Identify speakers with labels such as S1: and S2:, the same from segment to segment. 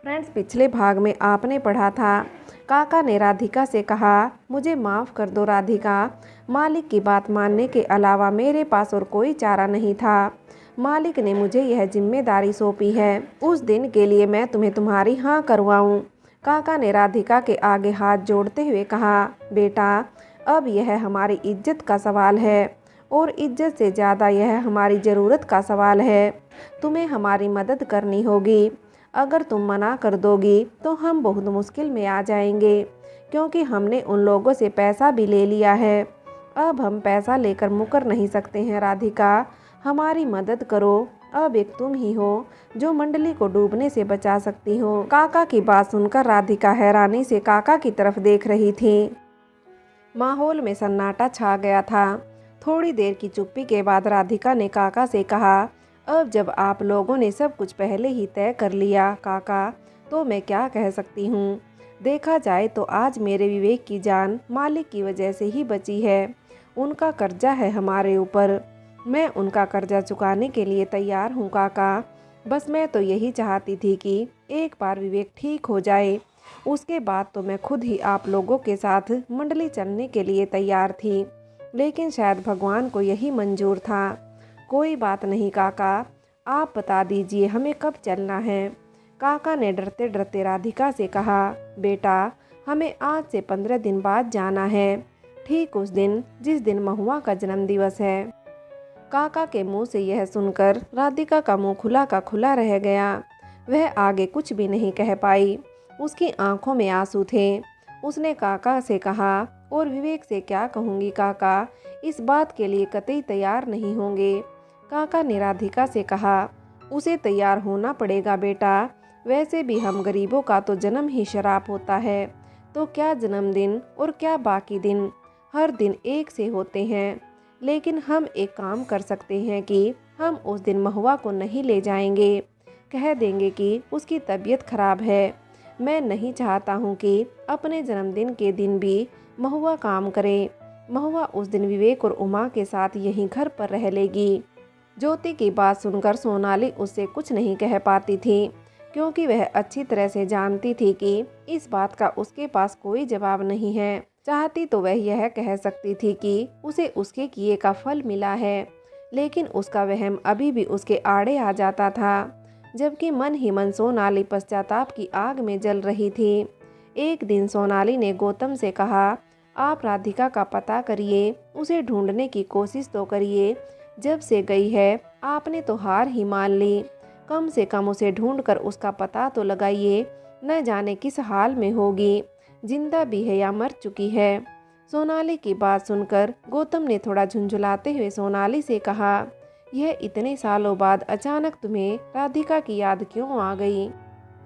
S1: Friends, पिछले भाग में आपने पढ़ा था काका ने राधिका से कहा, मुझे माफ़ कर दो राधिका, मालिक की बात मानने के अलावा मेरे पास और कोई चारा नहीं था। मालिक ने मुझे यह जिम्मेदारी सौंपी है, उस दिन के लिए मैं तुम्हें तुम्हारी हाँ करवाऊँ। काका ने राधिका के आगे हाथ जोड़ते हुए कहा, बेटा, अब यह हमारी इज्जत का सवाल है और इज्जत से ज़्यादा यह हमारी ज़रूरत का सवाल है। तुम्हें हमारी मदद करनी होगी। अगर तुम मना कर दोगी तो हम बहुत मुश्किल में आ जाएंगे, क्योंकि हमने उन लोगों से पैसा भी ले लिया है। अब हम पैसा लेकर मुकर नहीं सकते हैं राधिका, हमारी मदद करो। अब एक तुम ही हो जो मंडली को डूबने से बचा सकती हो। काका की बात सुनकर राधिका हैरानी से काका की तरफ देख रही थी। माहौल में सन्नाटा छा गया था। थोड़ी देर की चुप्पी के बाद राधिका ने काका से कहा, अब जब आप लोगों ने सब कुछ पहले ही तय कर लिया काका, तो मैं क्या कह सकती हूँ। देखा जाए तो आज मेरे विवेक की जान मालिक की वजह से ही बची है। उनका कर्जा है हमारे ऊपर, मैं उनका कर्जा चुकाने के लिए तैयार हूँ काका। बस मैं तो यही चाहती थी कि एक बार विवेक ठीक हो जाए, उसके बाद तो मैं खुद ही आप लोगों के साथ मंडली चलने के लिए तैयार थी। लेकिन शायद भगवान को यही मंजूर था। कोई बात नहीं काका, आप बता दीजिए हमें कब चलना है। काका ने डरते डरते राधिका से कहा, बेटा, हमें आज से 15 दिन बाद जाना है, ठीक उस दिन जिस दिन महुआ का जन्मदिवस है। काका के मुंह से यह सुनकर राधिका का मुंह खुला का खुला रह गया। वह आगे कुछ भी नहीं कह पाई। उसकी आंखों में आंसू थे। उसने काका से कहा, और विवेक से क्या कहूँगी काका, इस बात के लिए कतई तैयार नहीं होंगे। काका ने राधिका से कहा, उसे तैयार होना पड़ेगा बेटा, वैसे भी हम गरीबों का तो जन्म ही शराब होता है, तो क्या जन्मदिन और क्या बाकी दिन, हर दिन एक से होते हैं। लेकिन हम एक काम कर सकते हैं कि हम उस दिन महुआ को नहीं ले जाएंगे, कह देंगे कि उसकी तबीयत खराब है। मैं नहीं चाहता हूँ कि अपने जन्मदिन के दिन भी महुआ काम करे। महुआ उस दिन विवेक और उमा के साथ यहीं घर पर रह लेगी। ज्योति की बात सुनकर सोनाली उससे कुछ नहीं कह पाती थी, क्योंकि वह अच्छी तरह से जानती थी कि इस बात का उसके पास कोई जवाब नहीं है। चाहती तो वह यह कह सकती थी कि उसे उसके किए का फल मिला है, लेकिन उसका वहम अभी भी उसके आड़े आ जाता था, जबकि मन ही मन सोनाली पश्चाताप की आग में जल रही थी। एक दिन सोनाली ने गौतम से कहा, आप राधिका का पता करिए, उसे ढूंढने की कोशिश तो करिए। जब से गई है आपने तो हार ही मान ली, कम से कम उसे ढूंढकर उसका पता तो लगाइए। न जाने किस हाल में होगी, जिंदा भी है या मर चुकी है। सोनाली की बात सुनकर गौतम ने थोड़ा झुंझुलाते हुए सोनाली से कहा, यह इतने सालों बाद अचानक तुम्हें राधिका की याद क्यों आ गई।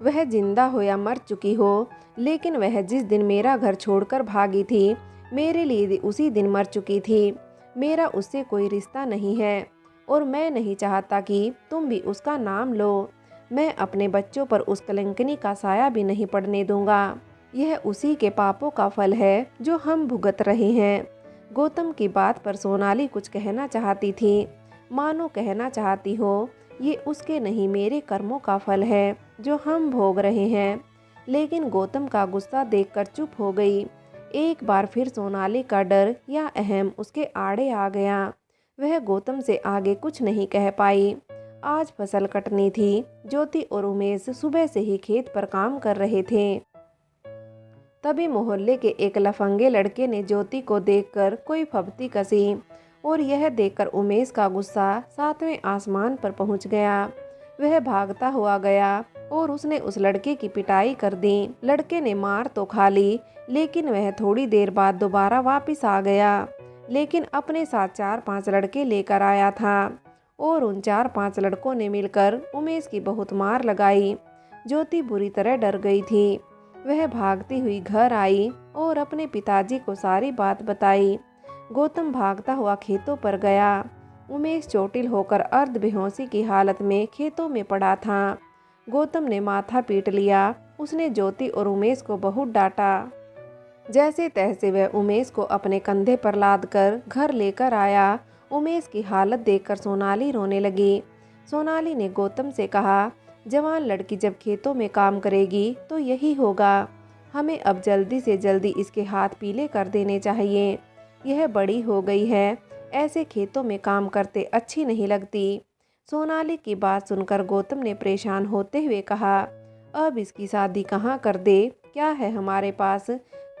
S1: वह जिंदा हो या मर चुकी हो, लेकिन वह जिस दिन मेरा घर छोड़कर भागी थी, मेरे लिए उसी दिन मर चुकी थी। मेरा उससे कोई रिश्ता नहीं है और मैं नहीं चाहता कि तुम भी उसका नाम लो। मैं अपने बच्चों पर उस कलंकिनी का साया भी नहीं पड़ने दूंगा। यह उसी के पापों का फल है जो हम भुगत रहे हैं। गौतम की बात पर सोनाली कुछ कहना चाहती थी, मानो कहना चाहती हो, ये उसके नहीं मेरे कर्मों का फल है जो हम भोग रहे हैं। लेकिन गौतम का गुस्सा देखकर चुप हो गई। एक बार फिर सोनाली का डर या अहम उसके आड़े आ गया। वह गौतम से आगे कुछ नहीं कह पाई। आज फसल कटनी थी। ज्योति और उमेश सुबह से ही खेत पर काम कर रहे थे। तभी मोहल्ले के एक लफंगे लड़के ने ज्योति को देखकर कोई फब्ती कसी, और यह देखकर उमेश का गुस्सा 7वें आसमान पर पहुंच गया। वह भागता हुआ गया और उसने उस लड़के की पिटाई कर दी। लड़के ने मार तो खा ली, लेकिन वह थोड़ी देर बाद दोबारा वापस आ गया, लेकिन अपने साथ 4-5 लड़के लेकर आया था, और उन 4-5 लड़कों ने मिलकर उमेश की बहुत मार लगाई। ज्योति बुरी तरह डर गई थी। वह भागती हुई घर आई और अपने पिताजी को सारी बात बताई। गौतम भागता हुआ खेतों पर गया। उमेश चोटिल होकर अर्ध बेहोशी की हालत में खेतों में पड़ा था। गौतम ने माथा पीट लिया। उसने ज्योति और उमेश को बहुत डांटा। जैसे तैसे वह उमेश को अपने कंधे पर लाद कर घर लेकर आया। उमेश की हालत देखकर सोनाली रोने लगी। सोनाली ने गौतम से कहा, जवान लड़की जब खेतों में काम करेगी तो यही होगा। हमें अब जल्दी से जल्दी इसके हाथ पीले कर देने चाहिए। यह बड़ी हो गई है, ऐसे खेतों में काम करते अच्छी नहीं लगती। सोनाली की बात सुनकर गौतम ने परेशान होते हुए कहा, अब इसकी शादी कहाँ कर दे? क्या है हमारे पास?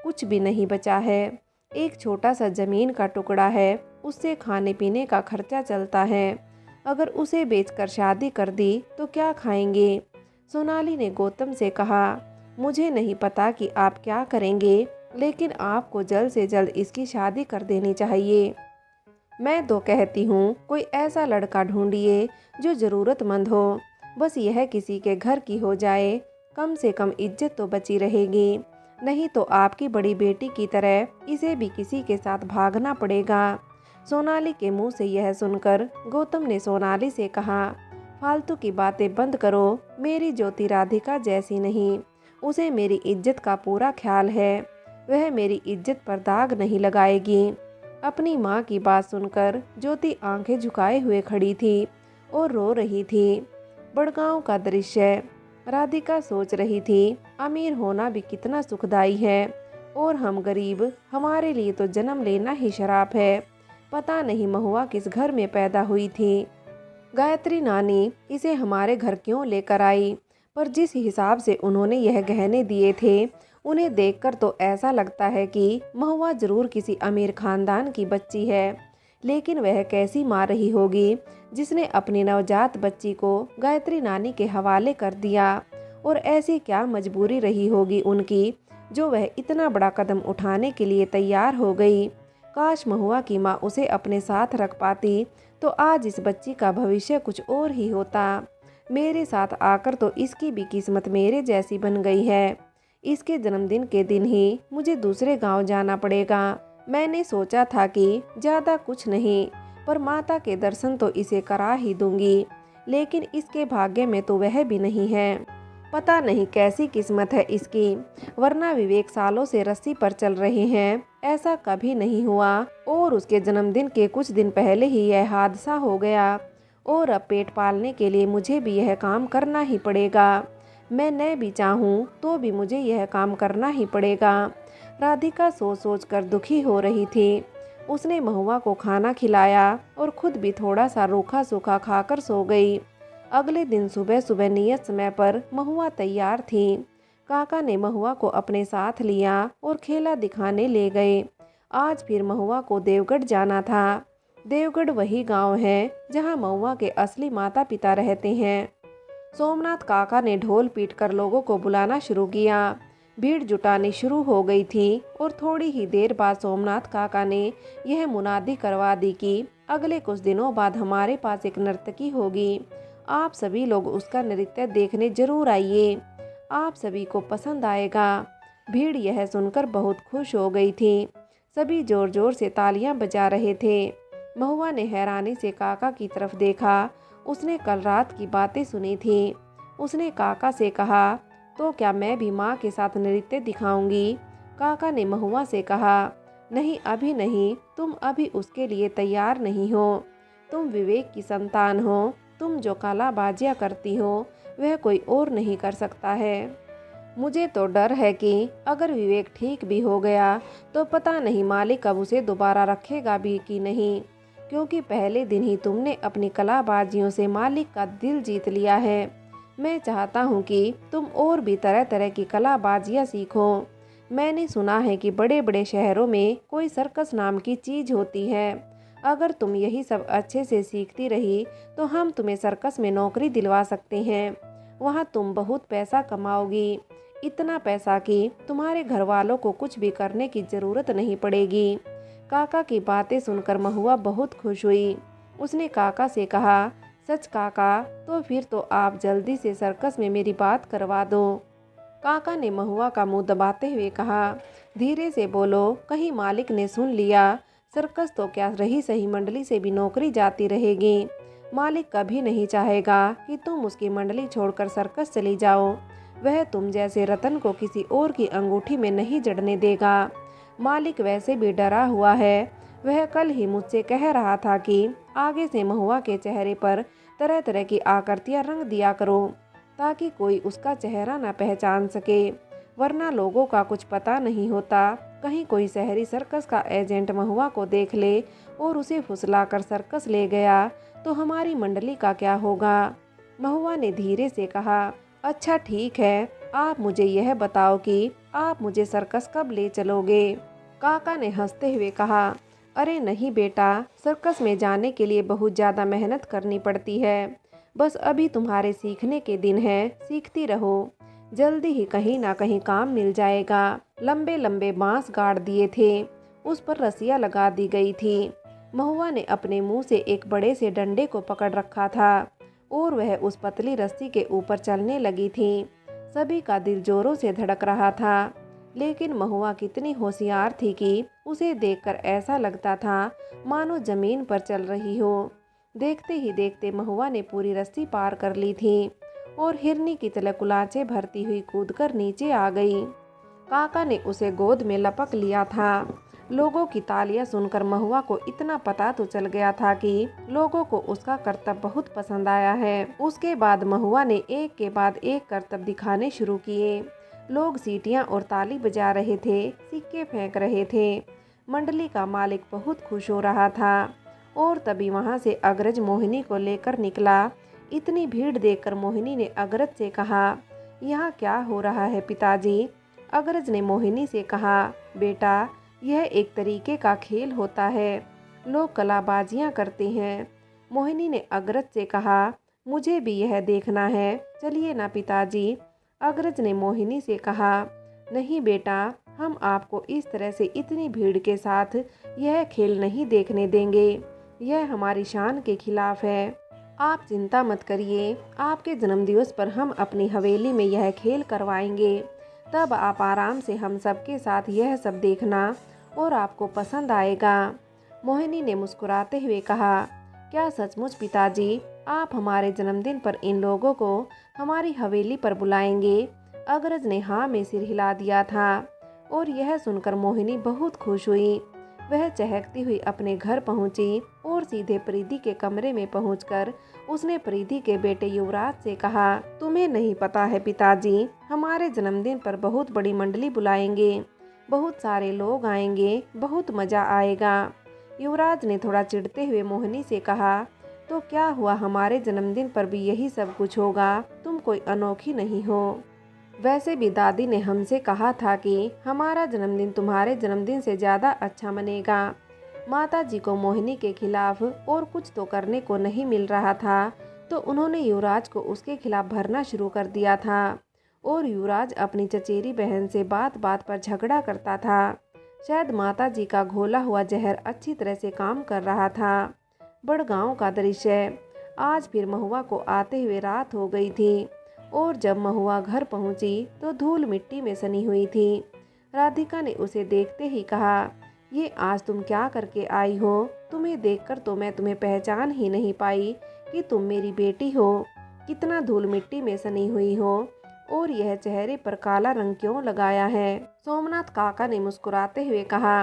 S1: कुछ भी नहीं बचा है। एक छोटा सा जमीन का टुकड़ा है, उससे खाने पीने का खर्चा चलता है। अगर उसे बेचकर शादी कर दी तो क्या खाएंगे? सोनाली ने गौतम से कहा, मुझे नहीं पता कि आप क्या करेंगे, लेकिन आपको जल्द से जल्द इसकी शादी कर देनी चाहिए। मैं तो कहती हूँ कोई ऐसा लड़का ढूंढिए जो ज़रूरतमंद हो, बस यह किसी के घर की हो जाए, कम से कम इज्जत तो बची रहेगी। नहीं तो आपकी बड़ी बेटी की तरह इसे भी किसी के साथ भागना पड़ेगा। सोनाली के मुंह से यह सुनकर गौतम ने सोनाली से कहा, फालतू की बातें बंद करो। मेरी ज्योति राधिका जैसी नहीं, उसे मेरी इज्जत का पूरा ख्याल है। वह मेरी इज्जत पर दाग नहीं लगाएगी। अपनी माँ की बात सुनकर ज्योति आंखें झुकाए हुए खड़ी थी और रो रही थी। बड़गांव का दृश्य। राधिका सोच रही थी, अमीर होना भी कितना सुखदाई है और हम गरीब, हमारे लिए तो जन्म लेना ही शराप है। पता नहीं महुआ किस घर में पैदा हुई थी। गायत्री नानी इसे हमारे घर क्यों लेकर आई? पर जिस हिसाब से उन्होंने यह गहने दिए थे, उन्हें देखकर तो ऐसा लगता है कि महुआ जरूर किसी अमीर खानदान की बच्ची है। लेकिन वह कैसी माँ रही होगी जिसने अपनी नवजात बच्ची को गायत्री नानी के हवाले कर दिया? और ऐसी क्या मजबूरी रही होगी उनकी जो वह इतना बड़ा कदम उठाने के लिए तैयार हो गई? काश महुआ की माँ उसे अपने साथ रख पाती तो आज इस बच्ची का भविष्य कुछ और ही होता। मेरे साथ आकर तो इसकी भी किस्मत मेरे जैसी बन गई है। इसके जन्मदिन के दिन ही मुझे दूसरे गांव जाना पड़ेगा। मैंने सोचा था कि ज़्यादा कुछ नहीं, पर माता के दर्शन तो इसे करा ही दूंगी, लेकिन इसके भाग्य में तो वह भी नहीं है। पता नहीं कैसी किस्मत है इसकी, वरना विवेक सालों से रस्सी पर चल रहे हैं, ऐसा कभी नहीं हुआ। और उसके जन्मदिन के कुछ दिन पहले ही यह हादसा हो गया और अब पेट पालने के लिए मुझे भी यह काम करना ही पड़ेगा। मैं न भी चाहूँ तो भी मुझे यह काम करना ही पड़ेगा। राधिका सोच सोच कर दुखी हो रही थी। उसने महुआ को खाना खिलाया और खुद भी थोड़ा सा रूखा सूखा खाकर सो गई। अगले दिन सुबह सुबह नियत समय पर महुआ तैयार थी। काका ने महुआ को अपने साथ लिया और खेला दिखाने ले गए। आज फिर महुआ को देवगढ़ जाना था। देवगढ़ वही गांव है जहां महुआ के असली माता पिता रहते हैं। सोमनाथ काका ने ढोल पीटकर लोगों को बुलाना शुरू किया। भीड़ जुटानी शुरू हो गई थी और थोड़ी ही देर बाद सोमनाथ काका ने यह मुनादी करवा दी कि अगले कुछ दिनों बाद हमारे पास एक नर्तकी होगी। आप सभी लोग उसका नृत्य देखने जरूर आइए, आप सभी को पसंद आएगा। भीड़ यह सुनकर बहुत खुश हो गई थी। सभी जोर जोर से तालियां बजा रहे थे। महुआ ने हैरानी से काका की तरफ देखा। उसने कल रात की बातें सुनी थी। उसने काका से कहा, तो क्या मैं भी माँ के साथ नृत्य दिखाऊंगी? काका ने महुआ से कहा, नहीं अभी नहीं, तुम अभी उसके लिए तैयार नहीं हो। तुम विवेक की संतान हो। तुम जो कलाबाजियाँ करती हो वह कोई और नहीं कर सकता है। मुझे तो डर है कि अगर विवेक ठीक भी हो गया तो पता नहीं मालिक अब उसे दोबारा रखेगा भी कि नहीं, क्योंकि पहले दिन ही तुमने अपनी कलाबाजियों से मालिक का दिल जीत लिया है। मैं चाहता हूँ कि तुम और भी तरह तरह की कलाबाजियाँ सीखो। मैंने सुना है कि बड़े बड़े शहरों में कोई सर्कस नाम की चीज़ होती है। अगर तुम यही सब अच्छे से सीखती रही तो हम तुम्हें सर्कस में नौकरी दिलवा सकते हैं। वहाँ तुम बहुत पैसा कमाओगी, इतना पैसा कि तुम्हारे घर वालों को कुछ भी करने की ज़रूरत नहीं पड़ेगी। काका की बातें सुनकर महुआ बहुत खुश हुई। उसने काका से कहा, सच काका, तो फिर तो आप जल्दी से सर्कस में मेरी बात करवा दो। काका ने महुआ का मुंह दबाते हुए कहा, धीरे से बोलो, कहीं मालिक ने सुन लिया। सर्कस तो क्या रही सही मंडली से भी नौकरी जाती रहेगी। मालिक कभी नहीं चाहेगा कि तुम उसकी मंडली छोड़कर सर्कस चली जाओ। वह तुम जैसे रतन को किसी और की अंगूठी में नहीं जड़ने देगा। मालिक वैसे भी डरा हुआ है। वह कल ही मुझसे कह रहा था कि आगे से महुआ के चेहरे पर तरह तरह की आकृतियां रंग दिया करो। ताकि कोई उसका चेहरा न पहचान सके, वरना लोगों का कुछ पता नहीं होता। कहीं कोई शहरी सर्कस का एजेंट महुआ को देख ले और उसे फुसलाकर सर्कस ले गया तो हमारी मंडली का क्या होगा। महुआ ने धीरे से कहा, अच्छा ठीक है, आप मुझे यह बताओ कि आप मुझे सर्कस कब ले चलोगे। काका ने हंसते हुए कहा, अरे नहीं बेटा, सर्कस में जाने के लिए बहुत ज़्यादा मेहनत करनी पड़ती है। बस अभी तुम्हारे सीखने के दिन हैं, सीखती रहो, जल्दी ही कहीं ना कहीं काम मिल जाएगा। लंबे लंबे बांस गाड़ दिए थे, उस पर रस्सियाँ लगा दी गई थी। महुआ ने अपने मुंह से एक बड़े से डंडे को पकड़ रखा था और वह उस पतली रस्सी के ऊपर चलने लगी थी। सभी का दिल जोरों से धड़क रहा था, लेकिन महुआ कितनी होशियार थी कि उसे देखकर ऐसा लगता था मानो जमीन पर चल रही हो। देखते ही देखते महुआ ने पूरी रस्सी पार कर ली थी और हिरनी की तरह कुलाचे भरती हुई कूदकर नीचे आ गई। काका ने उसे गोद में लपक लिया था। लोगों की तालियां सुनकर महुआ को इतना पता तो चल गया था कि लोगों को उसका करतब बहुत पसंद आया है। उसके बाद महुआ ने एक के बाद एक करतब दिखाने शुरू किए। लोग सीटियां और ताली बजा रहे थे, सिक्के फेंक रहे थे। मंडली का मालिक बहुत खुश हो रहा था और तभी वहां से अग्रज मोहिनी को लेकर निकला। इतनी भीड़ देखकर मोहिनी ने अग्रज से कहा, यहाँ क्या हो रहा है पिताजी। अग्रज ने मोहिनी से कहा, बेटा यह एक तरीके का खेल होता है, लोग कलाबाजियाँ करते हैं। मोहिनी ने अग्रज से कहा, मुझे भी यह देखना है, चलिए ना पिताजी। अग्रज ने मोहिनी से कहा, नहीं बेटा, हम आपको इस तरह से इतनी भीड़ के साथ यह खेल नहीं देखने देंगे, यह हमारी शान के खिलाफ है। आप चिंता मत करिए, आपके जन्मदिवस पर हम अपनी हवेली में यह खेल करवाएंगे, तब आप आराम से हम सबके साथ यह सब देखना और आपको पसंद आएगा। मोहिनी ने मुस्कुराते हुए कहा, क्या सचमुच पिताजी, आप हमारे जन्मदिन पर इन लोगों को हमारी हवेली पर बुलाएंगे। अग्रज ने हाँ में सिर हिला दिया था और यह सुनकर मोहिनी बहुत खुश हुई। वह चहकती हुई अपने घर पहुंची और सीधे प्रीति के कमरे में पहुंचकर उसने प्रीति के बेटे युवराज से कहा, तुम्हें नहीं पता है पिताजी, हमारे जन्मदिन पर बहुत बड़ी मंडली बुलाएंगे, बहुत सारे लोग आएंगे, बहुत मजा आएगा। युवराज ने थोड़ा चिढ़ते हुए मोहिनी से कहा, तो क्या हुआ, हमारे जन्मदिन पर भी यही सब कुछ होगा, तुम कोई अनोखी नहीं हो। वैसे भी दादी ने हमसे कहा था कि हमारा जन्मदिन तुम्हारे जन्मदिन से ज़्यादा अच्छा मनेगा। माताजी को मोहिनी के खिलाफ और कुछ तो करने को नहीं मिल रहा था, तो उन्होंने युवराज को उसके खिलाफ भरना शुरू कर दिया था और युवराज अपनी चचेरी बहन से बात बात पर झगड़ा करता था। शायद माताजी का घोला हुआ जहर अच्छी तरह से काम कर रहा था। बड़गांव का दृश्य। आज फिर महुआ को आते हुए रात हो गई थी और जब महुआ घर पहुंची तो धूल मिट्टी में सनी हुई थी। राधिका ने उसे देखते ही कहा, ये आज तुम क्या करके आई हो, तुम्हें देखकर तो मैं तुम्हें पहचान ही नहीं पाई कि तुम मेरी बेटी हो। कितना धूल मिट्टी में सनी हुई हो और यह चेहरे पर काला रंग क्यों लगाया है। सोमनाथ काका ने मुस्कुराते हुए कहा,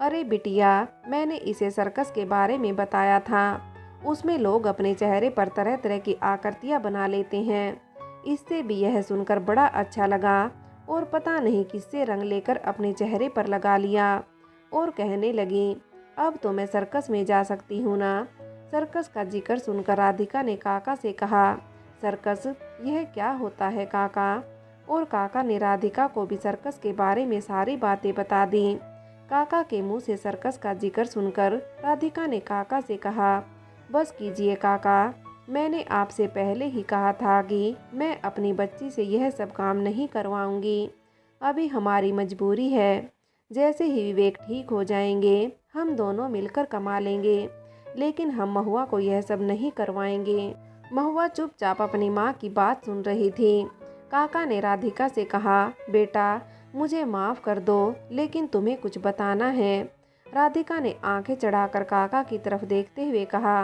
S1: अरे बिटिया, मैंने इसे सर्कस के बारे में बताया था, उसमें लोग अपने चेहरे पर तरह तरह की आकृतियां बना लेते हैं। इससे भी यह सुनकर बड़ा अच्छा लगा और पता नहीं किससे रंग लेकर अपने चेहरे पर लगा लिया और कहने लगी, अब तो मैं सर्कस में जा सकती हूँ ना। सर्कस का जिक्र सुनकर राधिका ने काका से कहा, सर्कस, यह क्या होता है काका। और काका ने राधिका को भी सर्कस के बारे में सारी बातें बता दी। काका के मुंह से सर्कस का जिक्र सुनकर राधिका ने काका से कहा, बस कीजिए काका, मैंने आपसे पहले ही कहा था कि मैं अपनी बच्ची से यह सब काम नहीं करवाऊंगी। अभी हमारी मजबूरी है, जैसे ही विवेक ठीक हो जाएंगे हम दोनों मिलकर कमा लेंगे, लेकिन हम महुआ को यह सब नहीं करवाएंगे। महुआ चुपचाप अपनी माँ की बात सुन रही थी। काका ने राधिका से कहा, बेटा मुझे माफ़ कर दो, लेकिन तुम्हें कुछ बताना है। राधिका ने आंखें चढ़ाकर काका की तरफ देखते हुए कहा,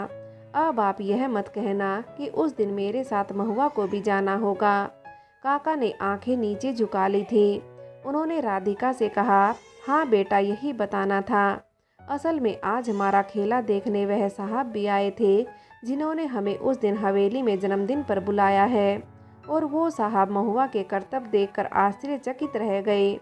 S1: अब आप यह मत कहना कि उस दिन मेरे साथ महुआ को भी जाना होगा। काका ने आंखें नीचे झुका ली थी। उन्होंने राधिका से कहा, हाँ बेटा, यही बताना था। असल में आज हमारा खेला देखने वह साहब भी आए थे जिन्होंने हमें उस दिन हवेली में जन्मदिन पर बुलाया है। और वो साहब महुआ के करतब देखकर आश्चर्यचकित रह गए।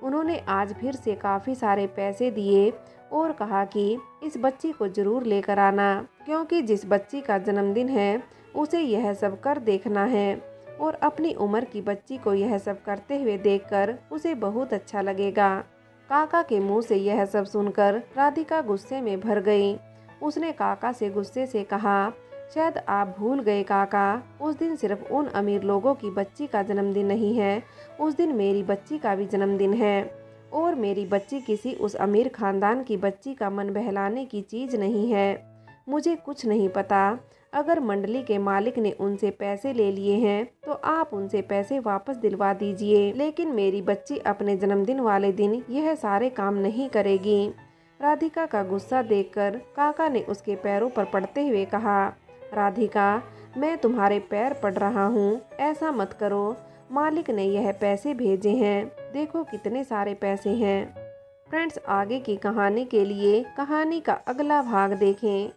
S1: उन्होंने आज फिर से काफ़ी सारे पैसे दिए और कहा कि इस बच्ची को जरूर लेकर आना, क्योंकि जिस बच्ची का जन्मदिन है उसे यह सब कर देखना है और अपनी उम्र की बच्ची को यह सब करते हुए देखकर उसे बहुत अच्छा लगेगा। काका के मुंह से यह सब सुनकर राधिका गुस्से में भर गई। उसने काका से गुस्से से कहा, शायद आप भूल गए काका, उस दिन सिर्फ उन अमीर लोगों की बच्ची का जन्मदिन नहीं है, उस दिन मेरी बच्ची का भी जन्मदिन है। और मेरी बच्ची किसी उस अमीर खानदान की बच्ची का मन बहलाने की चीज़ नहीं है। मुझे कुछ नहीं पता, अगर मंडली के मालिक ने उनसे पैसे ले लिए हैं तो आप उनसे पैसे वापस दिलवा दीजिए, लेकिन मेरी बच्ची अपने जन्मदिन वाले दिन यह सारे काम नहीं करेगी। राधिका का गुस्सा देखकर काका ने उसके पैरों पर पड़ते हुए कहा, राधिका, मैं तुम्हारे पैर पड़ रहा हूँ, ऐसा मत करो। मालिक ने यह पैसे भेजे हैं, देखो कितने सारे पैसे हैं। फ्रेंड्स, आगे की कहानी के लिए कहानी का अगला भाग देखें।